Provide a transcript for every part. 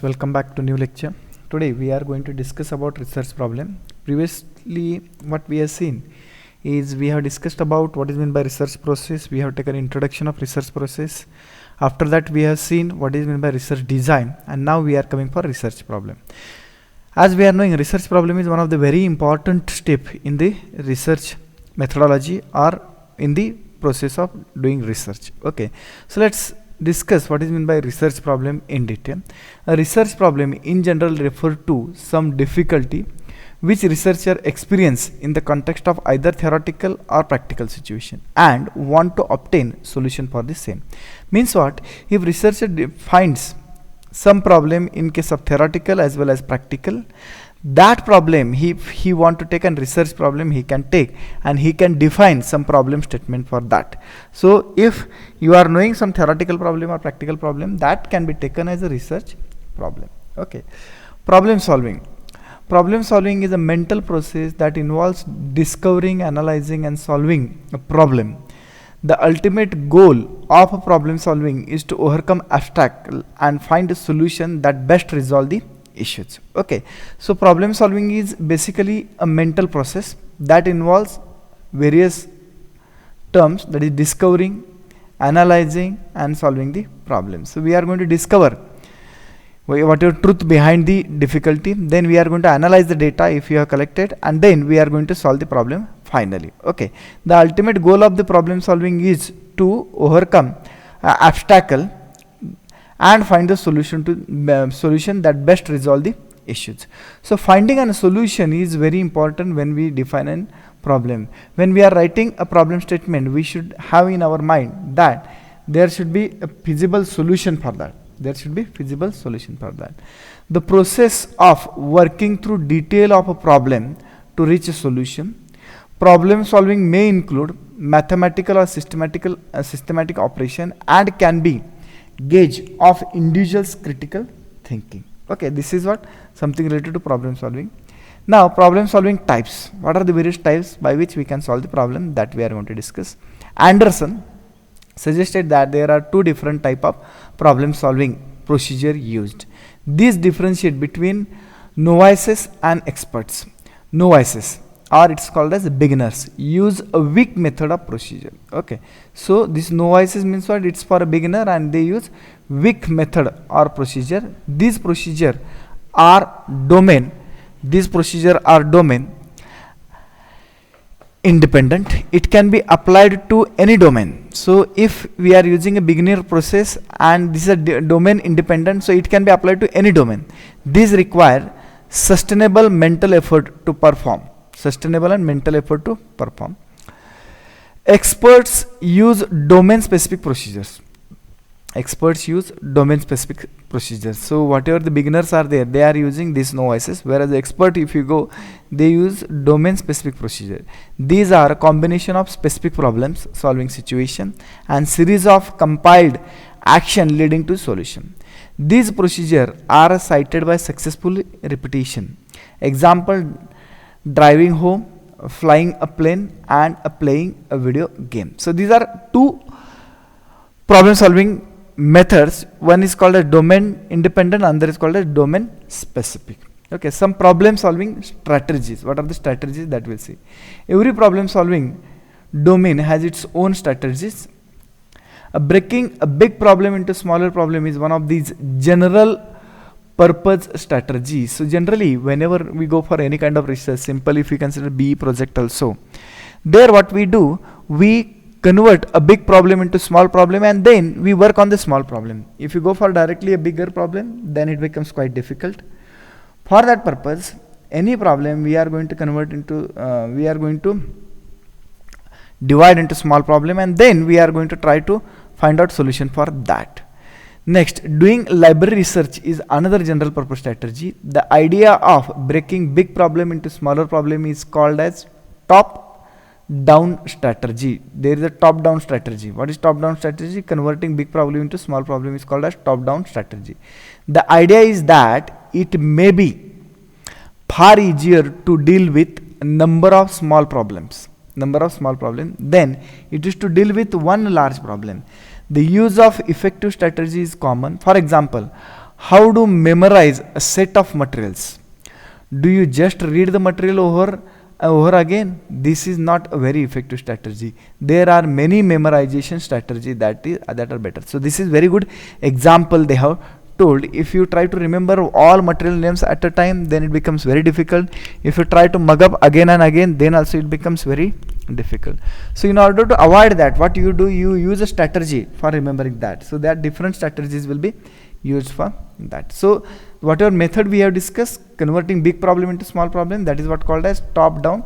Welcome back to new lecture. Today we are going to discuss about research problem. Previously what we have seen is we have discussed about what is meant by research process. We have taken introduction of research process. After that we have seen what is meant by research design, and now we are coming for research problem. As we are knowing, research problem is one of the very important step in the research methodology or in the process of doing research. Okay, so let's discuss what is meant by research problem in detail. A research problem in general refer to some difficulty which researcher experience in the context of either theoretical or practical situation and want to obtain solution for the same. Means what? If researcher finds some problem in case of theoretical as well as practical, that problem he want to take, and research problem he can take, and he can define some problem statement for that. So if you are knowing some theoretical problem or practical problem, that can be taken as a research problem. Okay, problem solving is a mental process that involves discovering, analyzing and solving a problem. The ultimate goal of a problem solving is to overcome obstacle and find a solution that best resolve the issues. Okay, so problem solving is basically a mental process that involves various terms, that is discovering, analyzing and solving the problem. So we are going to discover what is the truth behind the difficulty, then we are going to analyze the data if you have collected, and then we are going to solve the problem finally. Okay, the ultimate goal of the problem solving is to overcome obstacle and find the solution that best resolve the issues. So finding a solution is very important when we define a problem. When we are writing a problem statement, we should have in our mind that there should be a feasible solution for that. The process of working through detail of a problem to reach a solution. Problem solving may include mathematical or systematic operation and can be gauge of individual's critical thinking. Okay, this is what something related to problem solving. Now problem solving types. What are the various types by which we can solve the problem, that we are going to discuss. Anderson suggested that there are two different type of problem solving procedure used. These differentiate between novices and experts. Novices, or it's called as beginners, use a weak method of procedure. Okay, so this novices means what? It's for a beginner and they use weak method or procedure. These procedure are domain independent. It can be applied to any domain. So if we are using a beginner process and this is a domain independent, so it can be applied to any domain. These require sustainable mental effort to perform. Experts use domain specific procedures. So whatever the beginners are there, they are using these novices, whereas the expert, if you go, they use domain specific procedure. These are a combination of specific problems solving situation and series of compiled action leading to solution. These procedures are cited by successful repetition. Example: driving home, flying a plane and playing a video game. So these are two problem solving methods. One is called a domain independent, another is called a domain specific. Okay, some problem solving strategies. What are the strategies that we'll see? Every problem solving domain has its own strategies. Breaking a big problem into smaller problem is one of these general purpose strategies. So generally whenever we go for any kind of research, simple if we consider BE project also, there what we do, we convert a big problem into small problem and then we work on the small problem. If you go for directly a bigger problem, then it becomes quite difficult. For that purpose, any problem we are going to convert into divide into small problem, and then we are going to try to find out solution for that. Next, doing library research is another general purpose strategy. The idea of breaking big problem into smaller problem is called as top down strategy. There is a top down strategy. What is top down strategy? Converting big problem into small problem is called as top down strategy. The idea is that it may be far easier to deal with a number of small problems than it is to deal with one large problem. The use of effective strategy is common. For example, how to memorize a set of materials. Do you just read the material over again? This is not a very effective strategy. There are many memorization strategy that are better. So this is very good example they have told. If you try to remember all material names at a time, then it becomes very difficult. If you try to mug up again and again, then also it becomes very difficult. So in order to avoid that, what you do, you use a strategy for remembering that. So that different strategies will be used for that. So whatever method we have discussed, converting big problem into small problem, that is what called as top down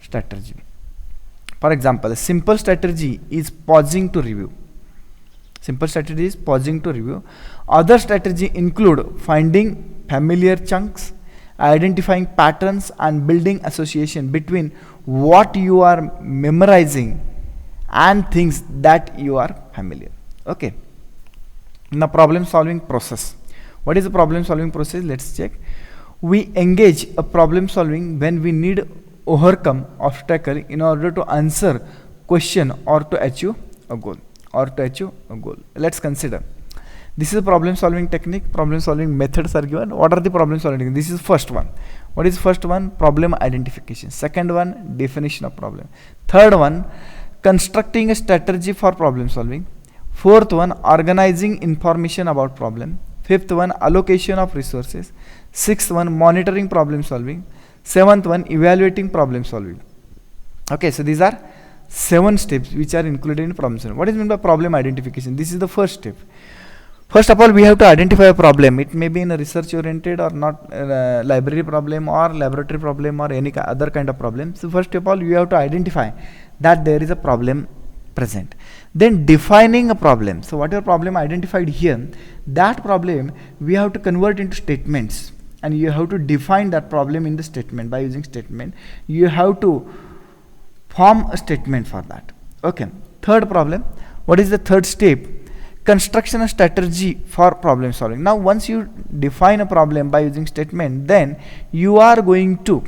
strategy. For example, a simple strategy is pausing to review. Simple strategy is pausing to review. Other strategy include finding familiar chunks, identifying patterns, and building association between what you are memorizing and things that you are familiar. Okay. Now problem solving process. What is the problem solving process? Let's check. We engage a problem solving when we need overcome obstacle in order to answer question or to achieve a goal. Let's consider. This is a problem solving technique. Problem solving methods are given. What are the problem solving techniques? This is first one. What is first one? Problem identification. Second one, definition of problem. Third one, constructing a strategy for problem solving. Fourth one, organizing information about problem. Fifth one, allocation of resources. Sixth one, monitoring problem solving. Seventh one, evaluating problem solving. Okay, so these are 7 steps which are included in problem solving. What is meant by problem identification? This is the first step. First of all, we have to identify a problem. It may be in a research oriented or not, library problem or laboratory problem or any other kind of problem. So first of all, you have to identify that there is a problem present. Then defining a problem. So whatever problem identified here, that problem we have to convert into statements, and you have to define that problem in the statement by using statement. You have to form a statement for that. Okay. Third problem. What is the third step? Construction strategy for problem solving. Now once you define a problem by using statement, then you are going to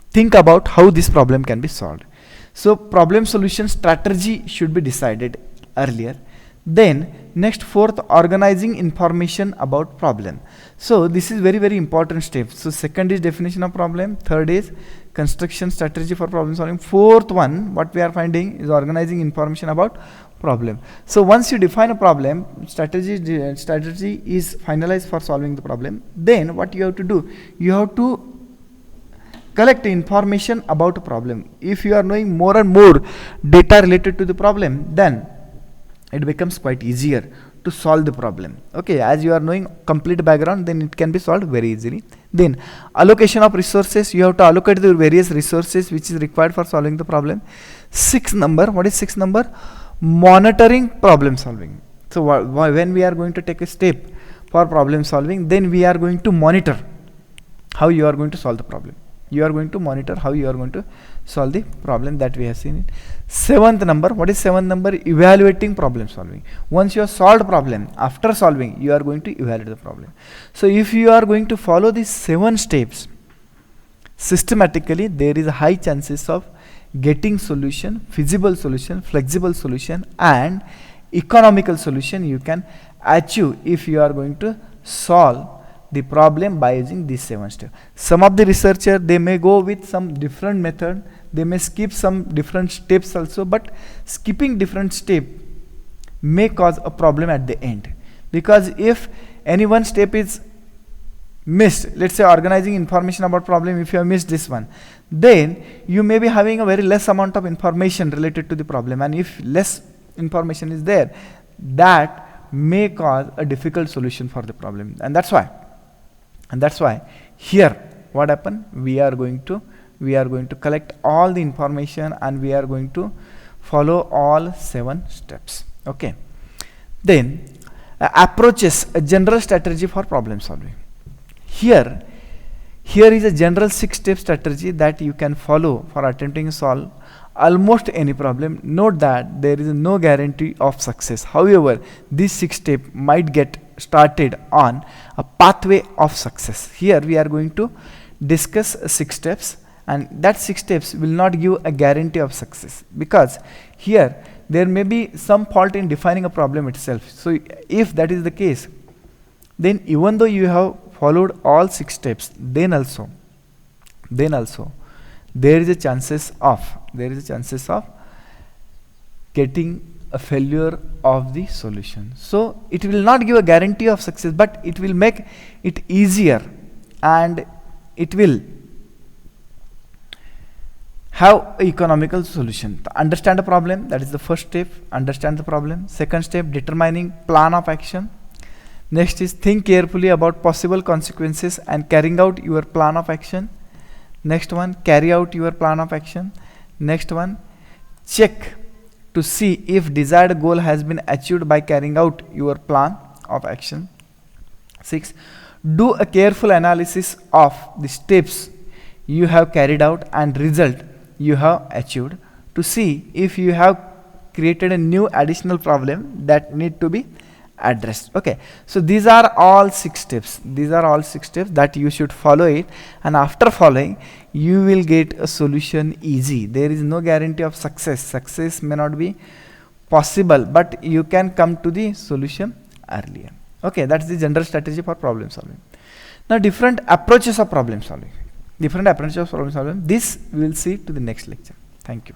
think about how this problem can be solved. So problem solution strategy should be decided earlier. Then next, fourth, organizing information about problem. So this is very important step. So second is definition of problem. Third is construction strategy for problem solving. Fourth one, what we are finding is organizing information about problem. So once you define a problem, strategy is finalized for solving the problem. Then what you have to do, you have to collect information about a problem. If you are knowing more and more data related to the problem, then it becomes quite easier to solve the problem. Okay, as you are knowing complete background, then it can be solved very easily. Then allocation of resources, you have to allocate the various resources which is required for solving the problem. Sixth number, what is sixth number? Monitoring problem solving. So when we are going to take a step for problem solving, then we are going to monitor how you are going to solve the problem. You are going to monitor how you are going to solve the problem that we have seen it. Seventh number, what is seventh number? Evaluating problem solving. Once you have solved problem, after solving, you are going to evaluate the problem. So if you are going to follow these 7 steps systematically, there is a high chances of getting solution, feasible solution, flexible solution, and economical solution you can achieve if you are going to solve the problem by using these 7 steps. Some of the researchers, they may go with some different method, they may skip some different steps also, but skipping different step may cause a problem at the end, because if any one step is missed, let's say organizing information about problem, if you have missed this one, then you may be having a very less amount of information related to the problem, and if less information is there, that may cause a difficult solution for the problem. And that's why here what happened, we are going to collect all the information and we are going to follow all 7 steps. Okay, then approaches, a general strategy for problem solving. Here is a general 6-step strategy that you can follow for attempting to solve almost any problem. Note that there is no guarantee of success. However, this 6 step might get started on a pathway of success. Here we are going to discuss 6 steps, and that 6 steps will not give a guarantee of success, because here there may be some fault in defining a problem itself. So if that is the case, then even though you have followed all 6 steps, then also there is a chances of getting a failure of the solution. So it will not give a guarantee of success, but it will make it easier, and it will have a economical solution. To understand the problem, that is the first step, understand the problem. Second step, determining plan of action. Next is think carefully about possible consequences and carrying out your plan of action. Next one, carry out your plan of action. Next one, check to see if desired goal has been achieved by carrying out your plan of action. 6, do a careful analysis of the steps you have carried out and result you have achieved to see if you have created a new additional problem that need to be addressed. Okay, so these are all 6 steps. These are all 6 steps that you should follow it, and after following you will get a solution easy. There is no guarantee of success. Success may not be possible, but you can come to the solution earlier. Okay, that's the general strategy for problem solving. Now different approaches of problem solving. This we will see to the next lecture. Thank you.